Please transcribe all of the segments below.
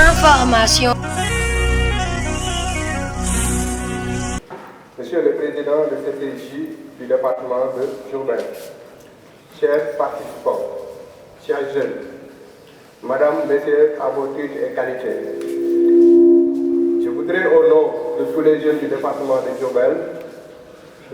Information. Monsieur le Président de CTJ du département de Diourbel, chers participants, chers jeunes, Madame, Messieurs, à vos titres et qualités, je voudrais au nom de tous les jeunes du département de Diourbel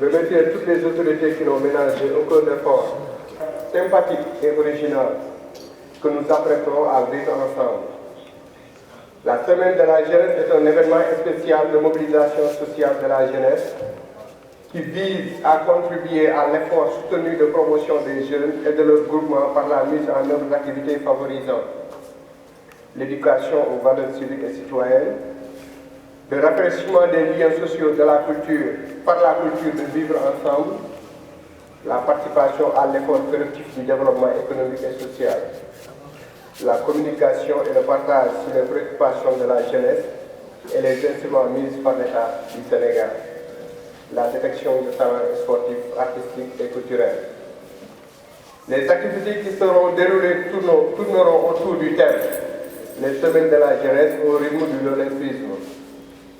remercier toutes les autorités qui n'ont ménagé aucun effort sympathique et original que nous apprêtons à vivre ensemble. La Semaine de la jeunesse est un événement spécial de mobilisation sociale de la jeunesse qui vise à contribuer à l'effort soutenu de promotion des jeunes et de leur groupement par la mise en œuvre d'activités favorisant l'éducation aux valeurs civiques et citoyennes, le rafraîchissement des liens sociaux de la culture par la culture de vivre ensemble, la participation à l'effort collectif du développement économique et social, la communication et le partage sur les préoccupations de la jeunesse et les instruments mis par l'État du Sénégal, la détection de talents sportifs, artistiques et culturels. Les activités qui seront déroulées tourneront autour du thème les semaines de la jeunesse au rythme de l'olympisme,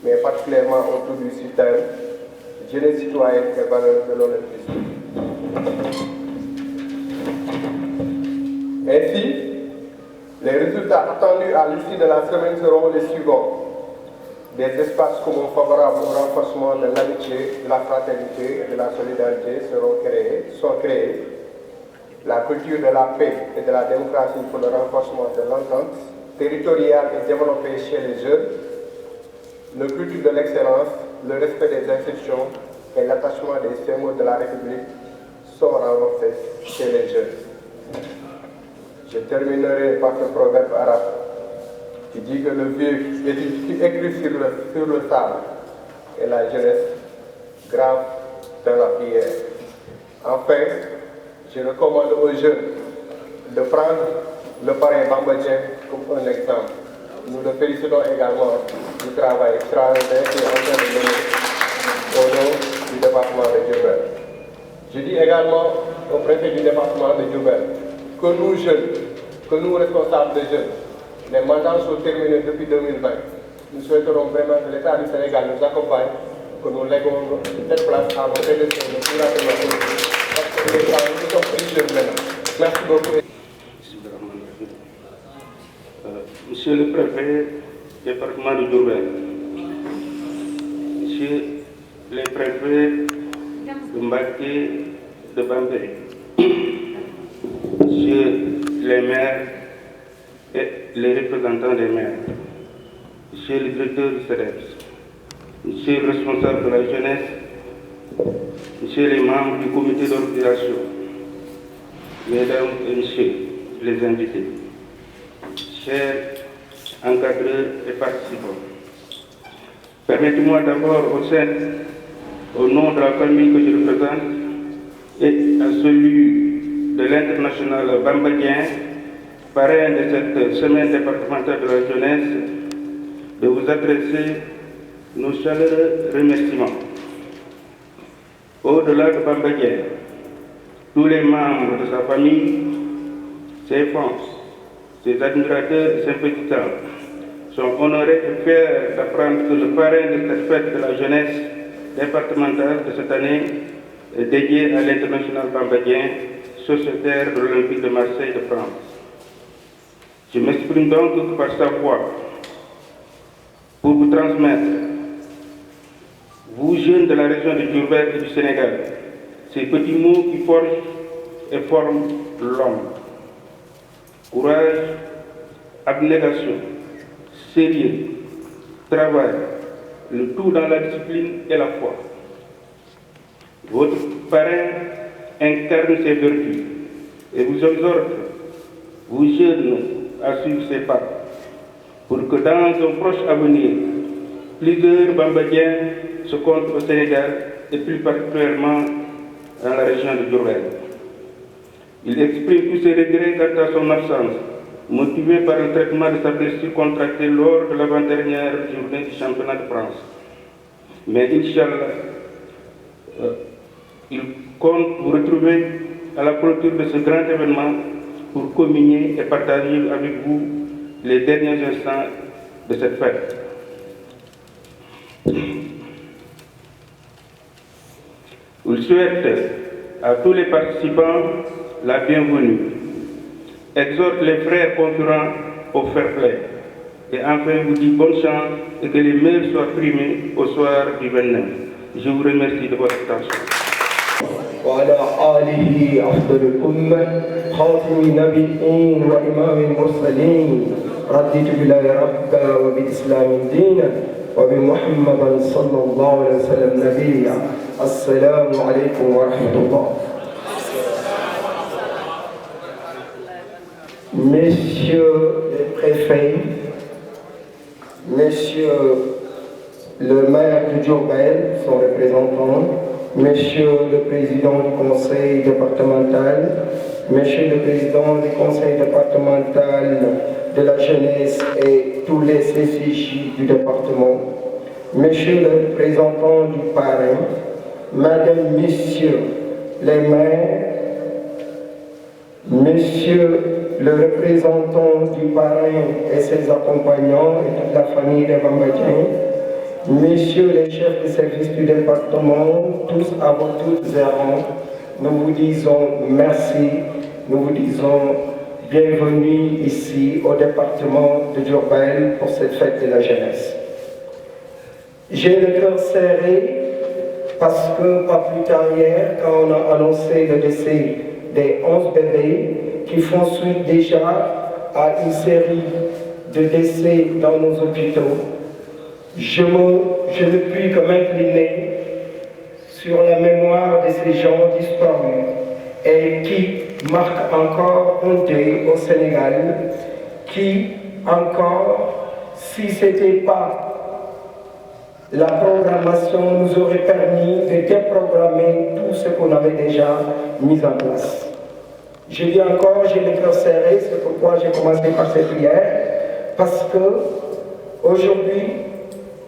mais particulièrement autour du thème jeunesse citoyenne et valeurs de l'olympisme. Ainsi, les résultats attendus à l'issue de la semaine seront les suivants. Des espaces communs favorables au renforcement de l'amitié, de la fraternité et de la solidarité sont créés. La culture de la paix et de la démocratie pour le renforcement de l'entente territoriale est développée chez les jeunes. Le culture de l'excellence, le respect des institutions et l'attachement des symboles de la République sont renforcés chez les jeunes. Je terminerai par ce proverbe arabe qui dit que le vieux qui écrit sur le sable et la jeunesse grave dans la prière. Enfin, je recommande aux jeunes de prendre le parrain Bamba Dieng comme un exemple. Nous le félicitons également du travail extraordinaire qui est en train de mener au nom du département de Diourbel. Je dis également au préfet du département de Diourbel que nous jeunes, que nous responsables de jeunes, les mandats sont terminés depuis 2020. Nous souhaiterons vraiment que l'État du Sénégal nous accompagne, que nous léguons cette place à nos prédécesseurs le plus rapidement possible. Parce que les gens, nous sommes plus jeunes maintenant. Merci beaucoup. Monsieur le préfet du département de Diourbel, Monsieur les préfets de Mbacké, de Bambey, Monsieur les maires et les représentants des maires, Monsieur le directeur du CEDEPS, Monsieur le responsable de la jeunesse, Monsieur les membres du comité d'organisation, Mesdames et Messieurs les invités, chers encadreurs et participants, permettez-moi d'abord au nom de la famille que je représente et à celui de l'international Bamba Dieng, parrain de cette semaine départementale de la jeunesse, de vous adresser nos chaleureux remerciements. Au-delà de Bamba Dieng, tous les membres de sa famille, ses fans, ses admirateurs et sympathisants sont honorés et fiers d'apprendre que le parrain de cette fête de la jeunesse départementale de cette année est dédié à l'international Bamba Dieng, sociétaire de l'Olympique de Marseille de France. Je m'exprime donc par sa voix pour vous transmettre, vous jeunes de la région de Diourbel et du Sénégal, ces petits mots qui forgent et forment l'homme. Courage, abnégation, sérieux, travail, le tout dans la discipline et la foi. Votre parrain incarne ces vertus et vous exhorte, vous jeunes, à suivre ses pas, pour que dans un proche avenir, plusieurs Bamba Dieng se comptent au Sénégal et plus particulièrement dans la région de Diourbel. Il exprime tous ses regrets quant à son absence, motivé par le traitement de sa blessure contractée lors de l'avant-dernière journée du championnat de France. Mais Inch'Allah, il compte vous retrouver à la clôture de ce grand événement pour communier et partager avec vous les derniers instants de cette fête. Je souhaite à tous les participants la bienvenue, exhorte les frères concurrents au fair play et enfin vous dit bonne chance et que les meilleurs soient primés au soir du 29. Je vous remercie de votre attention. وعلى آله أفضل الأمة خاتم النبيين وإمام المرسلين رديت بالله ربا وبالإسلام دينا وبمحمد صلى الله عليه وسلم نبيا. السلام عليكم ورحمة الله. Messieurs les préfets, Messieurs le maire de Diourbel, son représentant, Monsieur le Président du Conseil départemental, Monsieur le Président du Conseil départemental de la jeunesse et tous les CCJ du département, Monsieur le représentant du parrain, Madame, Messieurs les maires, Monsieur le représentant du parrain et ses accompagnants et toute la famille des Bambadjiens, Messieurs les chefs de service du département, tous à vos toutes et rangs, nous vous disons merci, nous vous disons bienvenue ici au département de Diourbel pour cette fête de la jeunesse. J'ai le cœur serré parce que pas plus tard hier, quand on a annoncé le décès des 11 bébés qui font suite déjà à une série de décès dans nos hôpitaux, je ne puis que m'incliner sur la mémoire de ces gens disparus et qui marquent encore un deuil au Sénégal, qui encore, si ce n'était pas la programmation, nous aurait permis de déprogrammer tout ce qu'on avait déjà mis en place. Je dis encore, j'ai le cœur serré, c'est pourquoi j'ai commencé par cette prière, parce que aujourd'hui,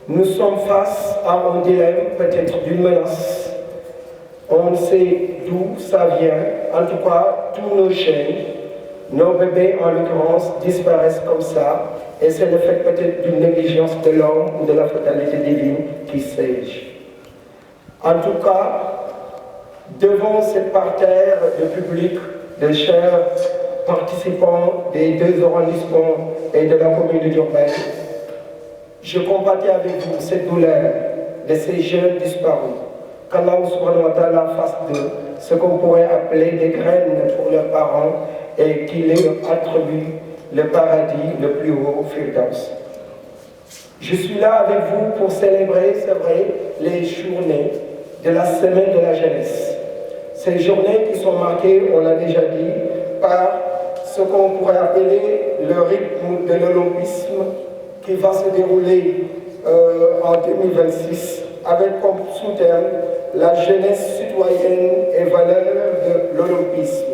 nous sommes face à un dilemme, peut-être d'une menace. On sait d'où ça vient. En tout cas, tous nos jeunes, nos bébés en l'occurrence, disparaissent comme ça. Et c'est le fait peut-être d'une négligence de l'homme ou de la fatalité divine qui sais-je. En tout cas, devant cette parterre de public, de chers participants des deux arrondissements et de la commune de Diourbel, je compatis avec vous cette douleur de ces jeunes disparus. Qu'Allah subhanahu wa ta'ala fasse d'eux ce qu'on pourrait appeler des graines pour leurs parents et qu'il leur attribue le paradis le plus haut, Firdaus. Je suis là avec vous pour célébrer, c'est vrai, les journées de la semaine de la jeunesse. Ces journées qui sont marquées, on l'a déjà dit, par ce qu'on pourrait appeler le rythme de l'olympisme qui va se dérouler en 2026 avec comme sous-terme la jeunesse citoyenne et valeur de l'olympisme.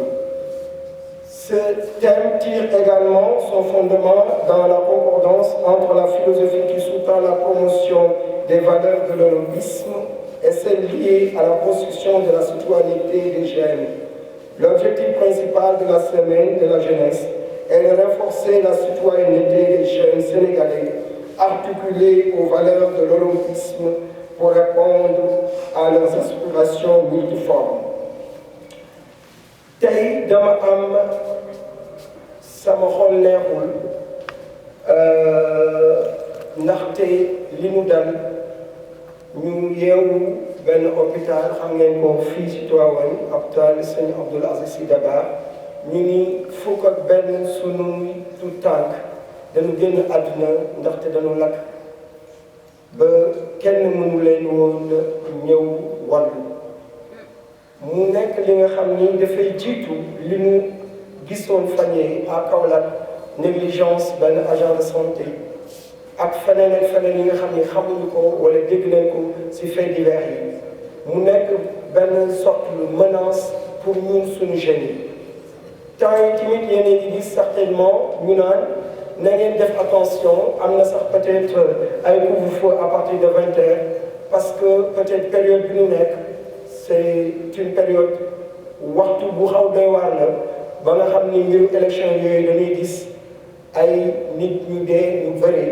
Ce thème tire également son fondement dans la concordance entre la philosophie qui sous-tend la promotion des valeurs de l'olympisme et celle liée à la construction de la citoyenneté des jeunes. L'objectif principal de la semaine de la jeunesse est de renforcer la citoyenneté des jeunes sénégalais, articulée aux valeurs de l'olympisme pour répondre à leurs aspirations multiformes. tey dama am sama xol neexul ndaxte li mu dal ñu yeewu benn hôpital xam ngeen ko fii ci Tivaouane hôpital Sëñ Abdoul Aziz Sy Dabakh ñu ni fukk ak benn sunu tout tànk dañu génn àdduna ndaxte dañu lakk ba kenn mënu leen woon ñëw wàllu mu nekk li nga xam ni dafay jiitu li mu gisoon fañee à Kaolack négligence benn agent de santé ak feneen ak feneen yi nga xam ni xamuñu ko wala dégg nañ ko ci faits divers yi mu nekk benn sorte de menace pour ñun suñu jeunes yi temps yi tamit yéen a ngi gis certainement ñu naan na ngeen def attention am na sax peut-être ay couvre-feu à partir de 20 heures parce que peut-être période bi ñu nekk c'est une période waxtu bu xaw doy waar la ba nga xam ni mbiru élection yooyu dañuy gis ay nit ñu dee ñu bëri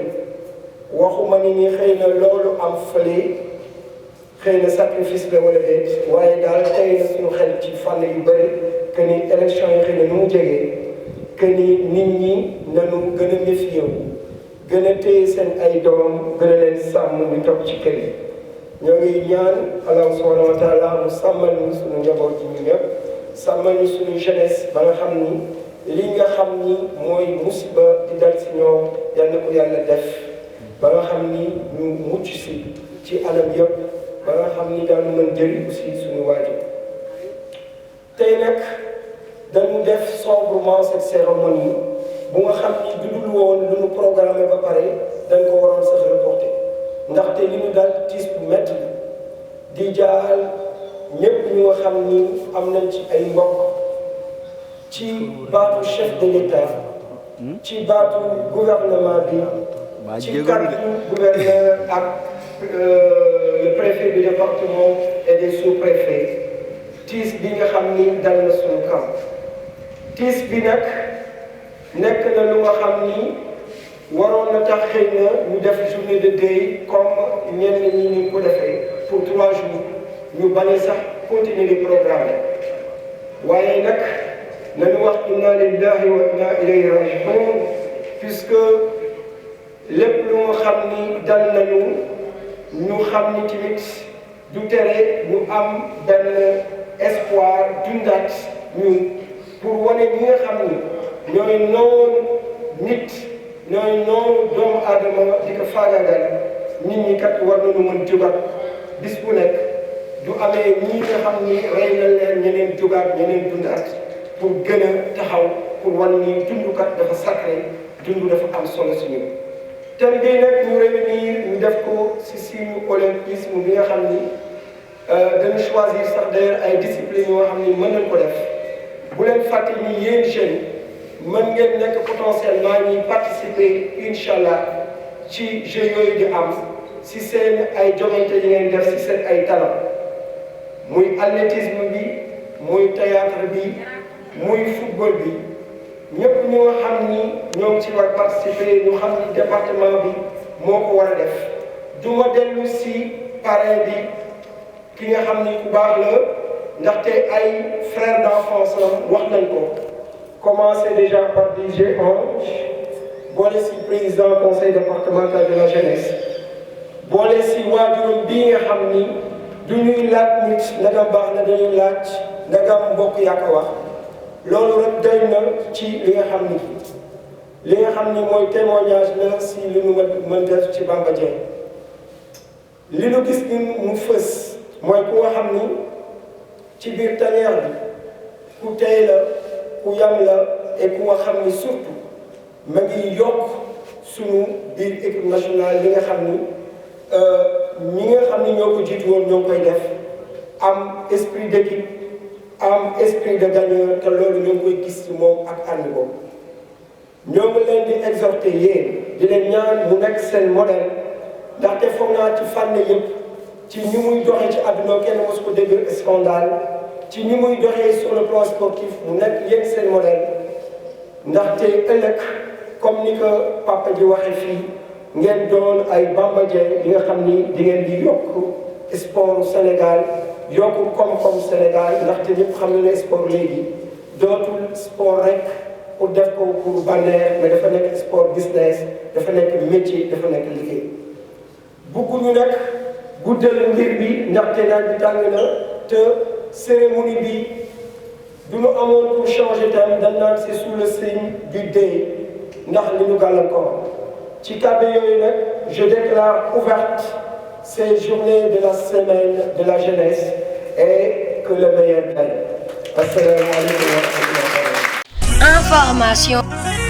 waxuma ni xëy na loolu am fële xëy na sacrifice la wala déet waaye daal tey na suñu xel ci fànn yu bëri que ni élection yi xëy na nu mu jegee que ni nit ñi nanu gën a méfié gën a téye seen ay doom gën a leen sàmm ñu toog ci kër yi ñoo ngi ñaan Allah subhanahu wa taala mu sàmmal ñu suñu njaboot ji ñu ñëpp sàmmal ñu suñu jeunesse ba nga xam ni li nga xam ni mooy musiba di dal si ñoom yal na ko yàlla def ba nga xam ni ñu mucc si ci anam yëpp ba nga xam ni daal mën jëriñ aussi suñu waajur tey nag dañu def sobrement cette cérémonie bu nga xam ni du dul woon lu ñu programmé ba pare dañ ko waroon sax reporté ndaxte li ñu daal tiis bu métti di jaal ñëpp ñu nga xam ni am nañ ci ay mbokk ci baatu chef de l'État ci baatu gouvernement bi ci kàddu gouverneur ak le préfet du département et des sous-préfets tiis bi nga xam ni dal na suñu kaw tiis bi nag nekk na lu nga xam ni waroon na tax xëy na ñu def journée de deuil comme ñenn ñi ñu ko defee pour 3 jours ñu bañ a sax continuer di programme waaye nag nañu wax inna lillahi wa inna ilayhi raji'un puisque lépp lu nga xam ni dal nañu ñu xam ni tamit du tere ñu am benn espoir dundaat ñun pour wane ñi nga xam ni ñooy noonu nit ñooy noonu doomu aadama di ko faagaagal nit ñi kat war nañu mën jugat bis bu nekk du amee ñii nga xam ni rey na leen ñeneen jugaat ñeneen dundaat pour gën a taxaw pour wan ni dundukat dafa sacré dund dafa am solo si ñun. thème bii nag ñu réunir ñu def ko si signe olympisme bi nga xam ni dañu choisir sax d'ailleurs ay discipline yoo xam ni mën nañ ko def bu leen fàtte ni yéen jeunes mën ngeen nekk potentiellement ñuy participer incha allah ci jeux yooyu di am si seen ay joŋante yi ngeen def si seen ay talent muy athlétisme bi muy théâtre bi muy football bi ñëpp ñu nga xam ni ñoom ci war participer ñu xam ni département bi moo ko war a def du ma dellu si parrain bi ki nga xam ni ku baax la ndaxte ay frères d'enfance wax nañ ko commencé déjà par DG Ange boole si président conseil départemental de la jeunesse boole si waajuram bii nga xam ni du ñuy laaj nit ndagam baax na dañuy laaj ndagam mbokk yaa ko wax loolu rek doy na ci li nga xam ni mooy témoignage la si li nu mën def ci Bamba Dieng li nu gis ni mu fës mooy ku nga xam ni ci biir tanière bi ku tey la ku yam la et ku nga xam ni surtout ma ngi yokk sunu biir équipe nationale li nga xam ni ñi nga xam ni ñoo ko jiitu woon ñoo koy def am esprit d'équipe am esprit de gagneur te loolu ñoo ngi koy gis ci moom ak ànd boobu ñoo ngi leen di exhorter yéen di leen ñaan mu nekk seen modèle ndaxte foog naa ci fànn yëpp ci ñi muy doxee ci àdduna kenn mosu ko dégg scandale ci ñi muy doxee sur le plan sportif mu nekk yéen seen modèle ndaxte ëllëg comme ni ko papa ji waxee fii ngeen doon ay Bamba Dieng yi nga xam ni di ngeen di yokk sport Sénégal yokk koom-koom Sénégal ndaxte ñëpp xam ne sport léegi dootul sport rek pour def ko pour bànneex mais dafa nekk sport business dafa nekk métier dafa nekk liggéey bugguñu nag guddal mbir bi ndaxte naaj bi tàng na te cérémonie bi du ñu amoon pour changer thème dañ naan c'est sous le signe du deuil ndax li ñu gàllankoor ci kàddu yooyu nag je déclare ouverte ces journées de la semaine de la jeunesse et que le meilleur gagne. Assalamu alaikum wa rahmatullahi wa barakatuh. Information.